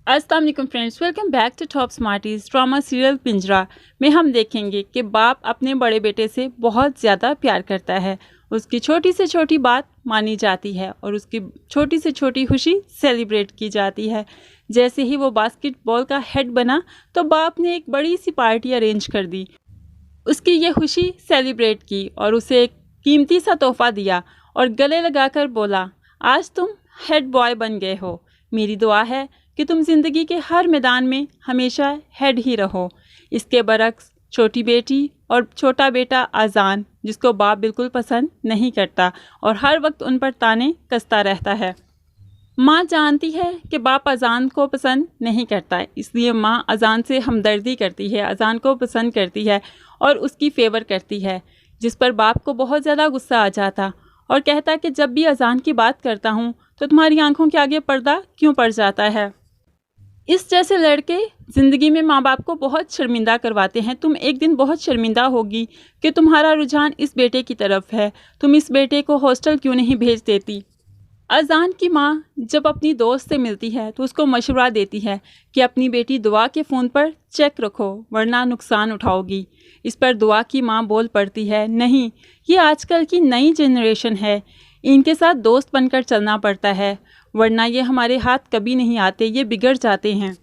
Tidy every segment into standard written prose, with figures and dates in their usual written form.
अस्सलाम वालेकुम friends, welcome back to Top Smarties. Drama serial Pinjra में हम देखेंगे कि बाप अपने बड़े बेटे से बहुत ज़्यादा प्यार करता है। उसकी छोटी से छोटी बात मानी जाती है और उसकी छोटी से छोटी खुशी सेलिब्रेट की जाती है। जैसे ही वो बास्केटबॉल का हेड बना तो बाप ने एक बड़ी सी पार्टी अरेंज कर दी, उसकी ये खुशी सेलिब्रेट की और उसे एक कीमती सा तोहफा दिया और गले लगाकर बोला, आज तुम हेड बॉय बन गए हो। मेरी दुआ है कि तुम ज़िंदगी के हर मैदान में हमेशा हेड ही रहो। इसके बरक्स छोटी बेटी और छोटा बेटा अजान, जिसको बाप बिल्कुल पसंद नहीं करता और हर वक्त उन पर ताने कसता रहता है। माँ जानती है कि बाप अजान को पसंद नहीं करता, इसलिए माँ अजान से हमदर्दी करती है, अजान को पसंद करती है और उसकी फेवर करती है, जिस पर बाप को बहुत ज़्यादा गुस्सा आ जाता और कहता कि जब भी अजान की बात करता हूँ तो तुम्हारी आंखों के आगे पर्दा क्यों पड़ जाता है। इस जैसे लड़के ज़िंदगी में माँ बाप को बहुत शर्मिंदा करवाते हैं। तुम एक दिन बहुत शर्मिंदा होगी कि तुम्हारा रुझान इस बेटे की तरफ है, तुम इस बेटे को हॉस्टल क्यों नहीं भेज देती। अजान की माँ जब अपनी दोस्त से मिलती है तो उसको मशवरा देती है कि अपनी बेटी दुआ के फ़ोन पर चेक रखो वरना नुकसान उठाओगी। इस पर दुआ की माँ बोल पड़ती है, नहीं, ये आजकल की नई जनरेशन है, इनके साथ दोस्त बनकर चलना पड़ता है, वरना ये हमारे हाथ कभी नहीं आते, ये बिगड़ जाते हैं।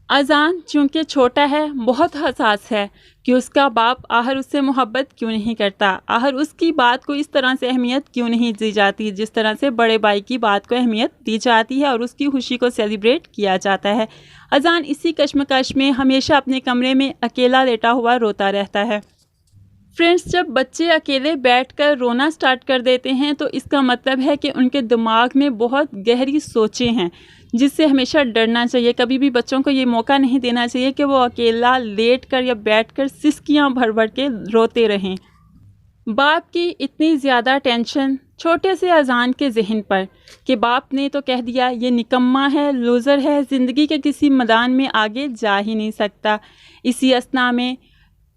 अजान चूँकि छोटा है, बहुत हसास है कि उसका बाप आखिर उससे मोहब्बत क्यों नहीं करता, आखिर उसकी बात को इस तरह से अहमियत क्यों नहीं दी जाती जिस तरह से बड़े भाई की बात को अहमियत दी जाती है और उसकी खुशी को सेलिब्रेट किया जाता है। अजान इसी कश्मकश में हमेशा अपने कमरे में अकेला लेटा हुआ रोता रहता है। फ्रेंड्स, जब बच्चे अकेले बैठकर रोना स्टार्ट कर देते हैं तो इसका मतलब है कि उनके दिमाग में बहुत गहरी सोचें हैं, जिससे हमेशा डरना चाहिए। कभी भी बच्चों को ये मौका नहीं देना चाहिए कि वो अकेला लेटकर या बैठकर सिसकियां भर भर के रोते रहें। बाप की इतनी ज़्यादा टेंशन छोटे से अजान के जहन पर कि बाप ने तो कह दिया ये निकम्मा है, लूज़र है, ज़िंदगी के किसी मैदान में आगे जा ही नहीं सकता। इसी असना में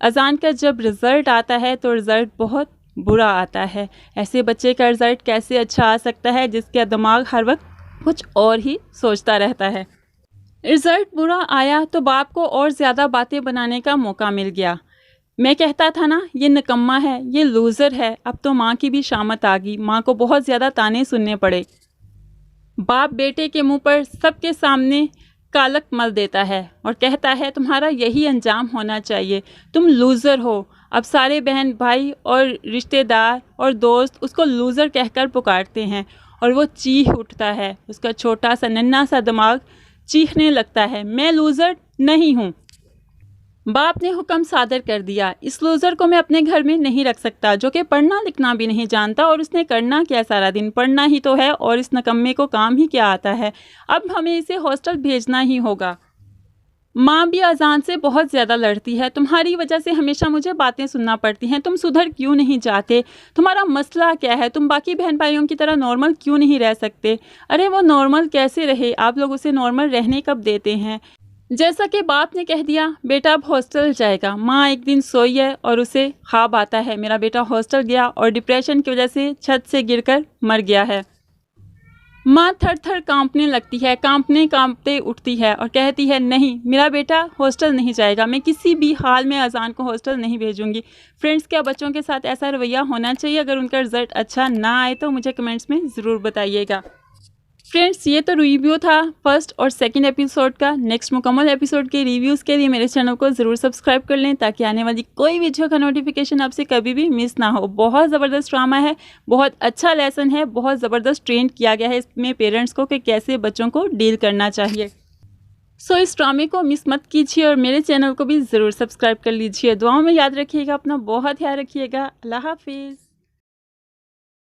अजान का जब रिज़ल्ट आता है तो रिज़ल्ट बहुत बुरा आता है। ऐसे बच्चे का रिज़ल्ट कैसे अच्छा आ सकता है जिसका दिमाग हर वक्त कुछ और ही सोचता रहता है। रिज़ल्ट बुरा आया तो बाप को और ज़्यादा बातें बनाने का मौका मिल गया। मैं कहता था ना, ये निकम्मा है, ये लूज़र है। अब तो माँ की भी शामत आ गई, माँ को बहुत ज़्यादा ताने सुनने पड़े। बाप बेटे के मुंह पर सबके सामने कालक मल देता है और कहता है तुम्हारा यही अंजाम होना चाहिए, तुम लूज़र हो। अब सारे बहन भाई और रिश्तेदार और दोस्त उसको लूज़र कहकर पुकारते हैं और वो चीख उठता है, उसका छोटा सा नन्हा सा दिमाग चीखने लगता है, मैं लूज़र नहीं हूँ। बाप ने हुक्म सादर कर दिया, इस लूज़र को मैं अपने घर में नहीं रख सकता, जो कि पढ़ना लिखना भी नहीं जानता और उसने करना क्या सारा दिन, पढ़ना ही तो है और इस नकम्मे को काम ही क्या आता है। अब हमें इसे हॉस्टल भेजना ही होगा। माँ भी अजान से बहुत ज़्यादा लड़ती है, तुम्हारी वजह से हमेशा मुझे बातें सुनना पड़ती हैं, तुम सुधर क्यों नहीं जाते, तुम्हारा मसला क्या है, तुम बाकी बहन भाइयों की तरह नॉर्मल क्यों नहीं रह सकते। अरे वो नॉर्मल कैसे रहे, आप लोग उसे नॉर्मल रहने कब देते हैं। जैसा कि बाप ने कह दिया बेटा अब हॉस्टल जाएगा। माँ एक दिन सोई है और उसे ख्वाब आता है मेरा बेटा हॉस्टल गया और डिप्रेशन की वजह से छत से गिरकर मर गया है। माँ थर थर कांपने लगती है, कांपते उठती है और कहती है नहीं, मेरा बेटा हॉस्टल नहीं जाएगा, मैं किसी भी हाल में अजान को हॉस्टल नहीं भेजूंगी। फ्रेंड्स, क्या बच्चों के साथ ऐसा रवैया होना चाहिए? अगर उनका रिजल्ट अच्छा ना आए तो मुझे कमेंट्स में ज़रूर बताइएगा। फ्रेंड्स, ये तो रिव्यू था फर्स्ट और सेकंड एपिसोड का। नेक्स्ट मुकम्मल एपिसोड के रिव्यूज़ के लिए मेरे चैनल को ज़रूर सब्सक्राइब कर लें ताकि आने वाली कोई वीडियो का नोटिफिकेशन आपसे कभी भी मिस ना हो। बहुत ज़बरदस्त ड्रामा है, बहुत अच्छा लेसन है, बहुत ज़बरदस्त ट्रेन किया गया है इसमें पेरेंट्स को कि कैसे बच्चों को डील करना चाहिए। सो इस ड्रामे को मिस मत कीजिए और मेरे चैनल को भी ज़रूर सब्सक्राइब कर लीजिए। दुआओं में याद रखिएगा, अपना बहुत ख्याल रखिएगा। अल्लाह हाफिज़।